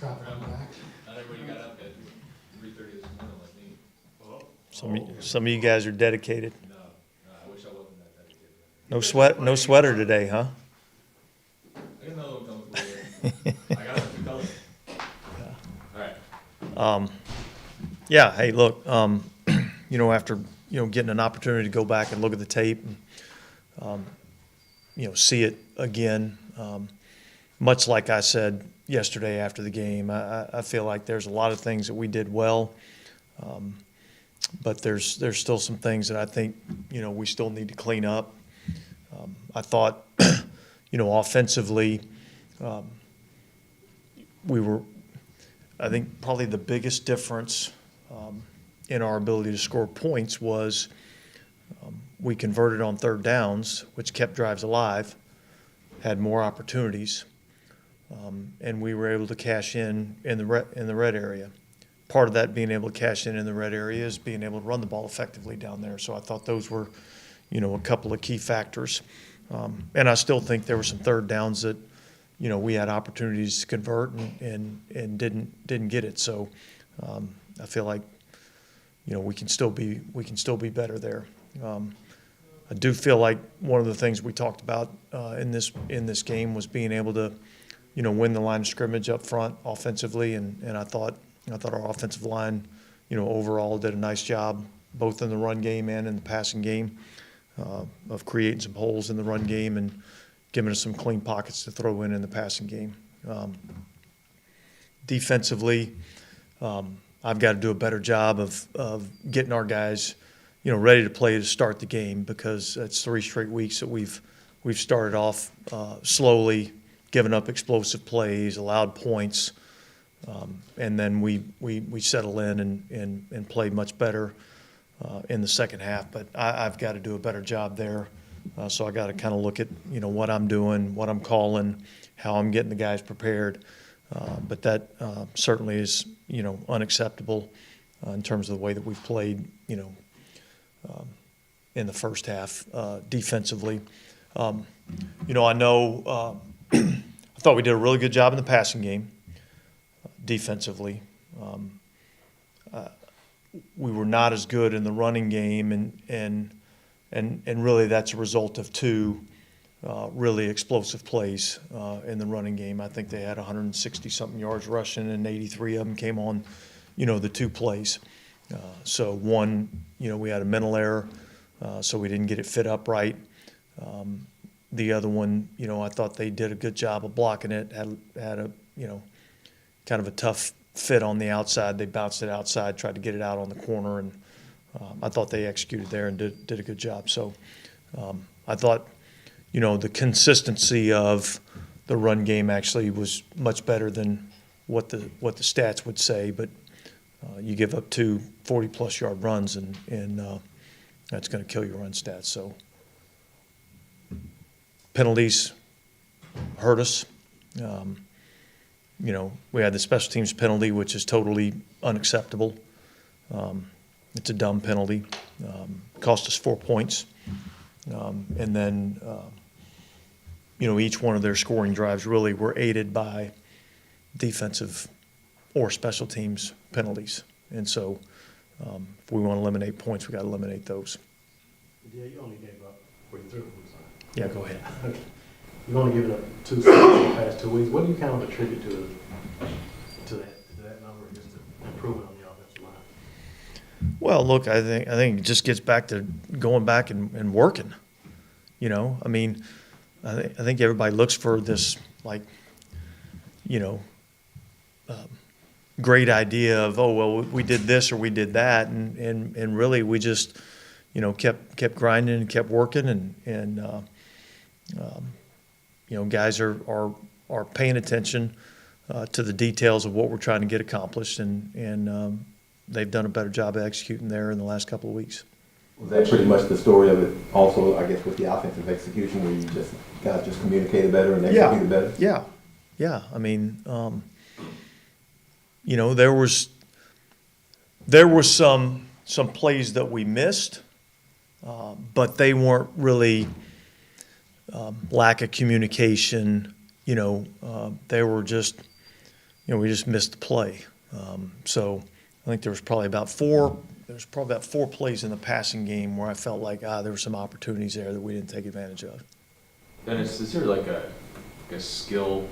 Traveling back. Not everybody got up at 3:30 this morning like me. Some of you guys are dedicated. No, I wish I wasn't that dedicated. No sweater today, huh? I got another one coming for you. I got some two colors. All right. Yeah, hey, look, after, getting an opportunity to go back and look at the tape and, see it again, much like I said yesterday after the game, I feel like there's a lot of things that we did well, but there's still some things that I think, we still need to clean up. I thought, offensively, I think probably the biggest difference in our ability to score points was we converted on third downs, which kept drives alive, had more opportunities, and we were able to cash in the red area. Part of that being able to cash in the red area is being able to run the ball effectively down there. So I thought those were, a couple of key factors. And I still think there were some third downs that, we had opportunities to convert and didn't get it. So I feel like, we can still be better there. I do feel like one of the things we talked about in this game was being able to, win the line of scrimmage up front offensively, and I thought our offensive line, overall did a nice job both in the run game and in the passing game of creating some holes in the run game and giving us some clean pockets to throw in the passing game. Defensively, I've got to do a better job of getting our guys, ready to play to start the game, because it's 3 straight weeks that we've started off slowly, giving up explosive plays, allowed points, and then we settle in and play much better in the second half. But I've got to do a better job there. So I got to kind of look at, what I'm doing, what I'm calling, how I'm getting the guys prepared. But that certainly is, unacceptable in terms of the way that we've played, in the first half defensively. I know I thought we did a really good job in the passing game defensively. We were not as good in the running game, and really that's a result of 2 really explosive plays in the running game. I think they had 160-something yards rushing, and 83 of them came on, the 2 plays. So one, we had a mental error, so we didn't get it fit up right. The other one, I thought they did a good job of blocking it, had a, kind of a tough fit on the outside. They bounced it outside, tried to get it out on the corner, and I thought they executed there and did a good job. So I thought, the consistency of the run game actually was much better than what the stats would say. But you give up 2 40-plus yard runs, and that's going to kill your run stats. So penalties hurt us. We had the special teams penalty, which is totally unacceptable. It's a dumb penalty. Cost us 4 points. And then, each one of their scoring drives really were aided by defensive or special teams penalties. And so if we want to eliminate points, we got to eliminate those. Yeah, you only gave up 43. Yeah, go ahead. You've only given up 2 sacks in the past 2 weeks. What do you kind of attribute to that number, just the improvement on the offensive line? Well, look, I think it just gets back to going back and working. I mean, I think everybody looks for this, like, great idea of, oh, well, we did this or we did that, and really we just, kept grinding and kept working, and guys are paying attention to the details of what we're trying to get accomplished, and they've done a better job of executing there in the last couple of weeks. Was that pretty much the story of it also, I guess, with the offensive execution, where you guys just communicated better and executed better? Yeah. I mean, there was some plays that we missed, but they weren't really lack of communication. They were just we just missed the play. So I think there was probably about four plays in the passing game where I felt like, there were some opportunities there that we didn't take advantage of. Dennis, is there like a skill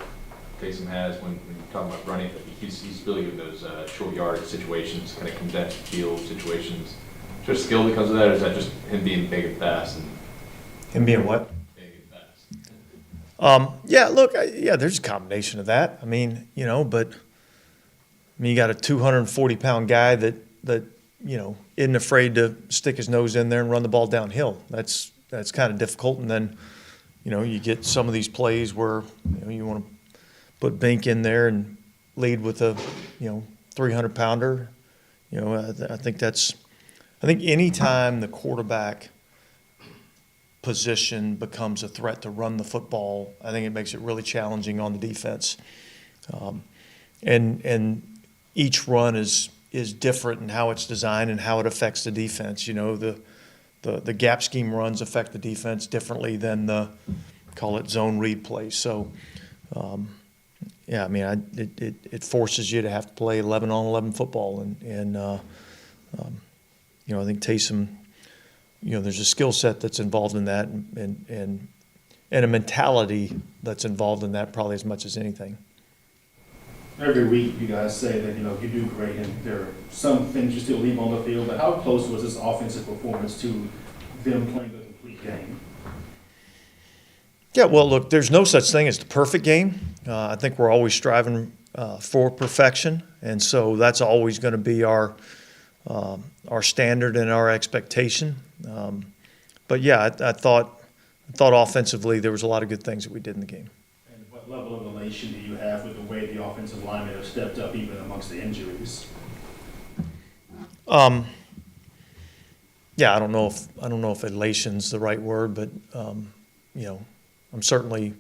Taysom has when you're talking about running? He's really good in those short yard situations, kind of condensed field situations. Is there a skill that comes with that, or is that just him being big and fast? Him being what? Big and fast. There's a combination of that. I mean, but you got a 240-pound guy that isn't afraid to stick his nose in there and run the ball downhill. That's kind of difficult. And then, you get some of these plays where you want to put Bink in there and lead with a 300-pounder. I think anytime the quarterback position becomes a threat to run the football, I think it makes it really challenging on the defense. And each run is different in how it's designed and how it affects the defense. The gap scheme runs affect the defense differently than the, call it, zone read plays. So, it forces you to have to play 11-on-11 football. And I think Taysom, there's a skill set that's involved in that and a mentality that's involved in that probably as much as anything. Every week you guys say that, you do great and there are some things you still leave on the field, but how close was this offensive performance to them playing a complete game? Yeah, well, look, there's no such thing as the perfect game. I think we're always striving for perfection, and so that's always going to be our standard and our expectation. But yeah, I thought offensively there was a lot of good things that we did in the game. And what level of elation do you have with the way the offensive linemen have stepped up even amongst the injuries? Yeah, I don't know if elation's the right word, but I'm certainly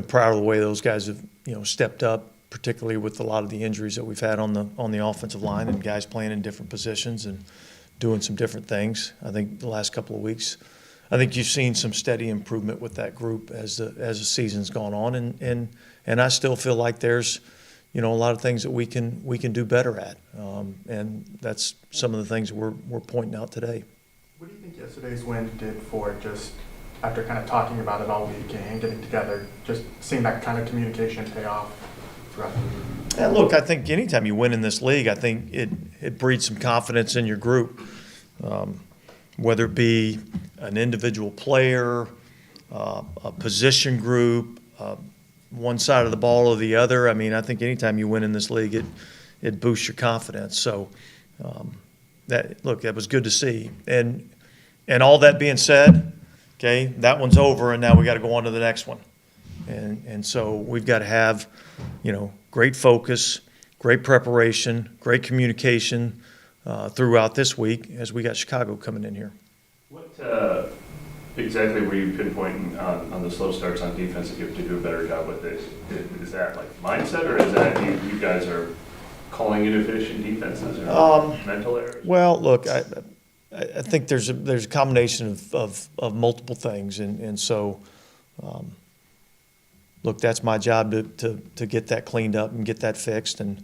proud of the way those guys have stepped up, particularly with a lot of the injuries that we've had on the offensive line and guys playing in different positions and doing some different things. I think the last couple of weeks, I think you've seen some steady improvement with that group as the season's gone on, and I still feel like there's a lot of things that we can do better at, and that's some of the things we're pointing out today. What do you think yesterday's win did for just after kind of talking about it all week and getting together, just seeing that kind of communication pay off throughout the week? And look, I think anytime you win in this league, I think it breeds some confidence in your group, whether it be an individual player, a position group, one side of the ball or the other. I mean, I think anytime you win in this league, it boosts your confidence. So that was good to see. And all that being said, okay, that one's over, and now we got to go on to the next one. And so we've got to have, great focus, great preparation, great communication throughout this week as we got Chicago coming in here. What exactly were you pinpointing on the slow starts on defense that you have to do a better job with this? Is that like mindset, or is that you guys are calling inefficient defenses or mental errors? Well, look, I think there's a combination of multiple things, and so look, that's my job to get that cleaned up and get that fixed, and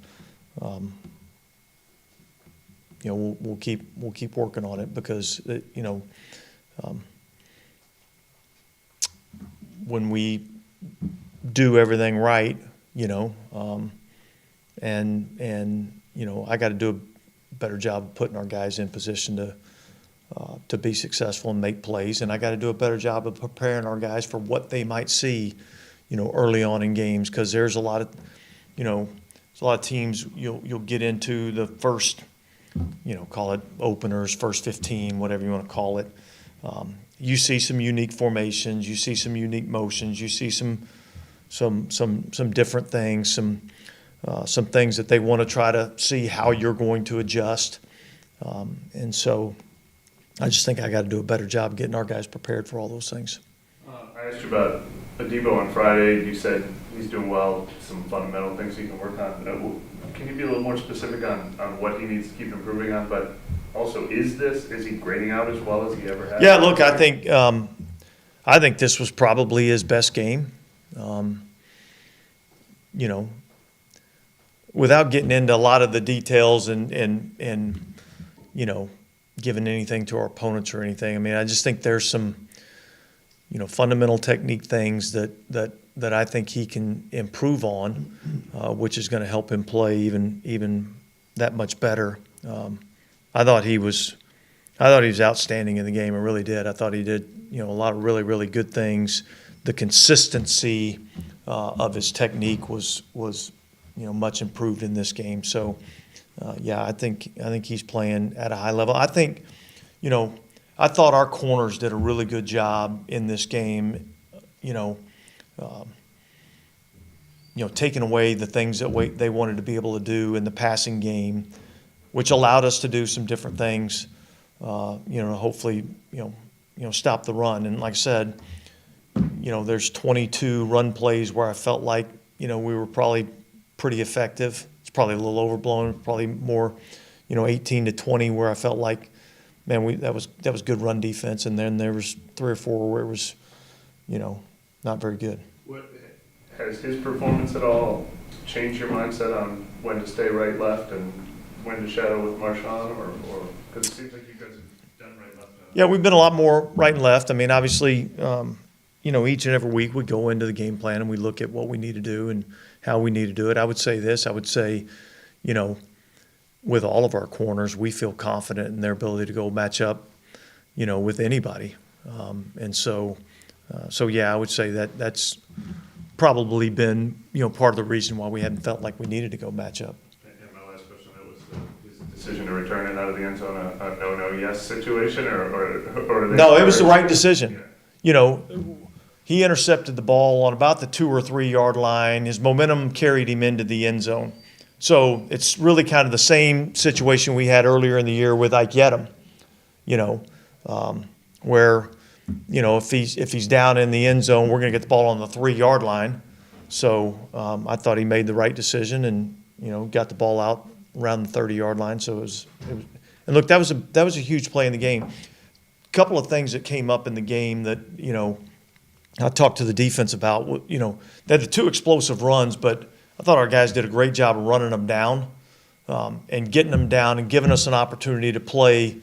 we'll keep working on it because when we do everything right, I got to do a better job of putting our guys in position to be successful and make plays, and I got to do a better job of preparing our guys for what they might see, early on in games, because there's a lot of teams you'll get into the first, call it openers, first 15, whatever you want to call it. You see some unique formations, you see some unique motions, you see some different things, some things that they want to try to see how you're going to adjust, and so I just think I got to do a better job getting our guys prepared for all those things. I asked you about Adebo on Friday. You said he's doing well, some fundamental things he can work on. Can you be a little more specific on what he needs to keep improving on? But also, is he grading out as well as he ever has? Yeah, look, I think this was probably his best game. without getting into a lot of the details and you know, giving anything to our opponents or anything, I mean, I just think there's some, you know, fundamental technique things that I think he can improve on, which is going to help him play even that much better. I thought he was outstanding in the game. I really did. I thought he did, you know, a lot of really, really good things. The consistency of his technique was you know, much improved in this game. So, yeah, I think he's playing at a high level. I think, you know, I thought our corners did a really good job in this game. You know, taking away the things that they wanted to be able to do in the passing game, which allowed us to do some different things. You know, hopefully, you know, stop the run. And like I said, you know, there's 22 run plays where I felt like, you know, we were probably pretty effective. It's probably a little overblown, probably more, you know, 18 to 20 where I felt like, man, that was good run defense. And then there was 3 or 4 where it was, you know, not very good. Has his performance at all changed your mindset on when to stay right, left, and when to shadow with Marshawn, or because it seems like you guys have done right, left? Yeah, we've been a lot more right and left. I mean, obviously, you know, each and every week we go into the game plan and we look at what we need to do and how we need to do it. I would say this. I would say, you know, with all of our corners, we feel confident in their ability to go match up, you know, with anybody. And so yeah, I would say that's probably been, you know, part of the reason why we hadn't felt like we needed to go match up. And my last question, that was his decision to return it out of the end zone a no yes situation, or No, it was the right decision. Yeah. You know, he intercepted the ball on about the 2 or 3 yard line. His momentum carried him into the end zone. So it's really kind of the same situation we had earlier in the year with Ike Yedem, you know, where, you know, if he's down in the end zone, we're going to get the ball on the 3 yard line. So I thought he made the right decision and, you know, got the ball out around the 30 yard line. So it was and look, that was a huge play in the game. A couple of things that came up in the game that, you know, I talked to the defense about. You know, they had the 2 explosive runs, but I thought our guys did a great job of running them down and getting them down and giving us an opportunity to play,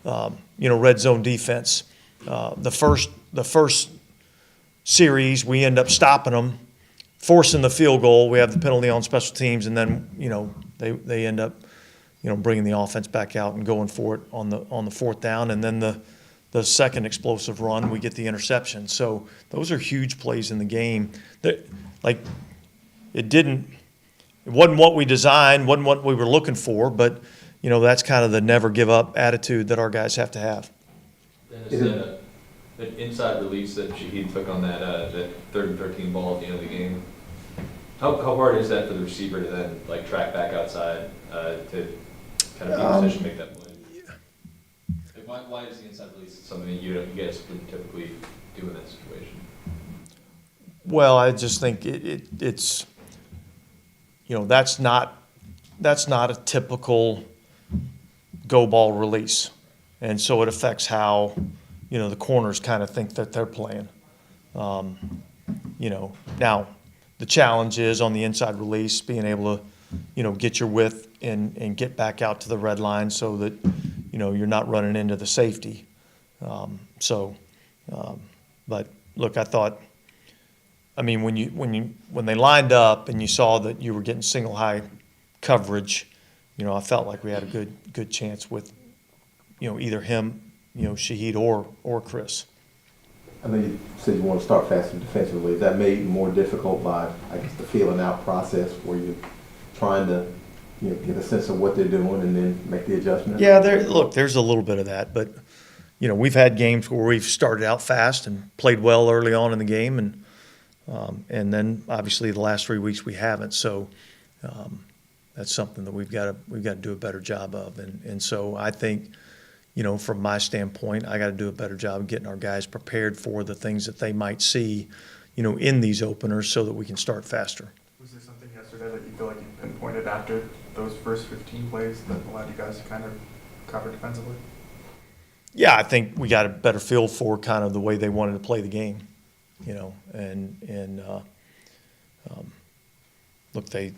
you know, red zone defense. The first series, we end up stopping them, forcing the field goal. We have the penalty on special teams, and then, you know, they end up, you know, bringing the offense back out and going for it on the 4th down. And then the second explosive run, we get the interception. So those are huge plays in the game. It wasn't what we designed, wasn't what we were looking for, but, you know, that's kind of the never give up attitude that our guys have to have. Dennis, that inside release that Shaheed took on that 3rd and 13 ball at the end of the game, how hard is that for the receiver to then, like, track back outside to kind of be in position to make that play? Like, why is the inside release something that you guys wouldn't typically do in that situation? Well, I just think it's, you know, that's not a typical go ball release. And so it affects how, you know, the corners kind of think that they're playing. You know, now the challenge is on the inside release, being able to, you know, get your width and get back out to the red line so that, you know, you're not running into the safety. But look, I thought, I mean, when they lined up and you saw that you were getting single high coverage, you know, I felt like we had a good chance with, you know, either him, you know, Shaheed or Chris. I know you said you want to start faster defensively. Is that made more difficult by, I guess, the feeling out process where you're trying to, you know, get a sense of what they're doing and then make the adjustment? Yeah, there's a little bit of that, but, you know, we've had games where we've started out fast and played well early on in the game, and then obviously the last 3 weeks we haven't. So that's something that we've got to do a better job of, and so I think, you know, from my standpoint, I got to do a better job of getting our guys prepared for the things that they might see, you know, in these openers so that we can start faster. Was there something yesterday that you feel like you pinpointed after those first 15 plays that allowed you guys to kind of cover defensively? Yeah, I think we got a better feel for kind of the way they wanted to play the game, you know, and look, they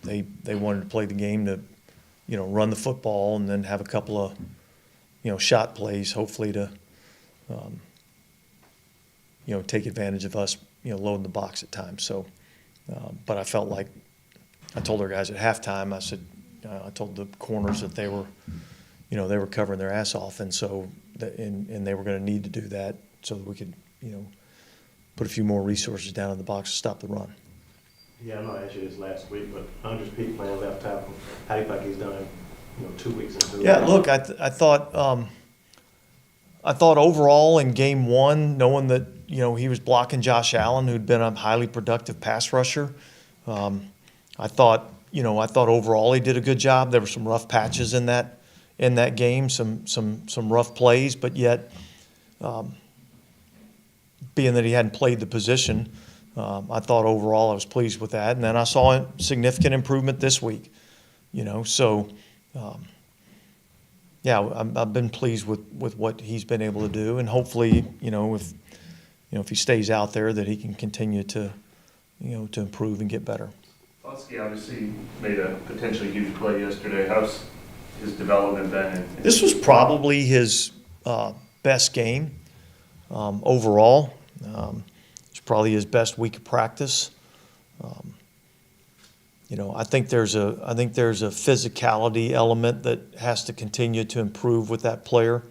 wanted to play the game to, run the football and then have a couple of, shot plays, hopefully to, take advantage of us, loading the box at times. So, but I felt like, I told our guys at halftime, I said, I told the corners that they were, they were covering their ass off, and so, and they were going to need to do that so that we could, put a few more resources down in the box to stop the run. Yeah, I know I asked you this last week, but Andres Pete playing left tackle, how do you think he's done, 2 weeks into it? Yeah, look, I thought overall in game one, knowing that, he was blocking Josh Allen, who'd been a highly productive pass rusher, I thought overall he did a good job. There were some rough patches in that game, some rough plays, but yet, being that he hadn't played the position, I thought overall I was pleased with that. And then I saw a significant improvement this week, so, yeah, I've been pleased with what he's been able to do, and hopefully, if he stays out there, that he can continue to, to improve and get better. Foskey obviously made a potentially huge play yesterday. How's his development been? This was probably his best game overall. It's probably his best week of practice. I think there's a physicality element that has to continue to improve with that player.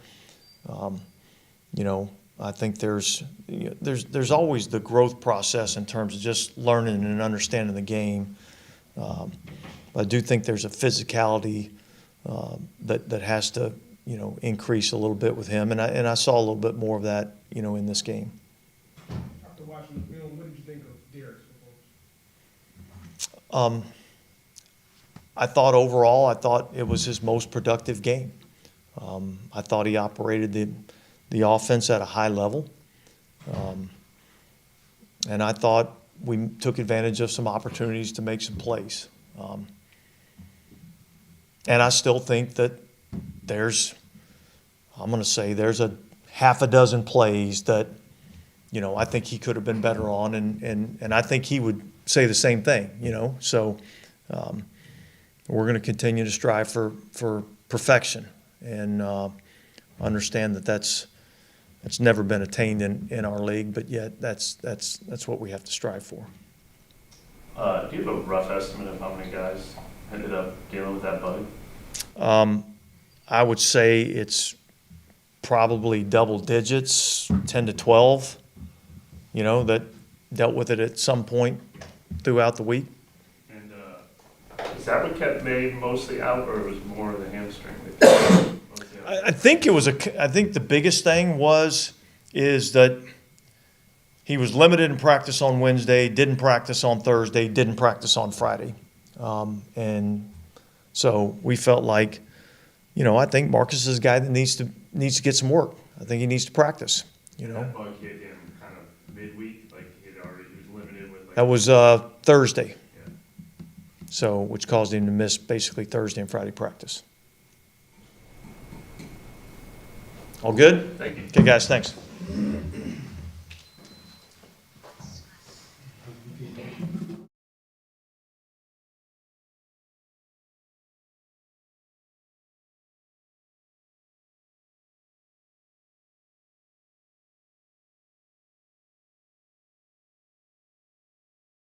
I think there's always the growth process in terms of just learning and understanding the game. I do think there's a physicality that has to increase a little bit with him, and I saw a little bit more of that in this game. After watching the film, what did you think of Derek's performance? I thought overall, it was his most productive game. I thought he operated the offense at a high level. And I thought we took advantage of some opportunities to make some plays. And I still think that there's a half a dozen plays that, I think he could have been better on, and I think he would say the same thing, So we're going to continue to strive for perfection and understand that that's never been attained in our league, but yet that's what we have to strive for. Do you have a rough estimate of how many guys ended up dealing with that bug? I would say it's probably double digits, 10 to 12, that dealt with it at some point throughout the week. And is that what kept May mostly out, or it was more of the hamstring? I think the biggest thing is that he was limited in practice on Wednesday, didn't practice on Thursday, didn't practice on Friday. And so we felt like, I think Marcus is a guy that needs to get some work. I think he needs to practice, That bug hit him kind of midweek, like he was limited with That was Thursday. Yeah. So, which caused him to miss basically Thursday and Friday practice. All good? Thank you. Okay, guys, thanks.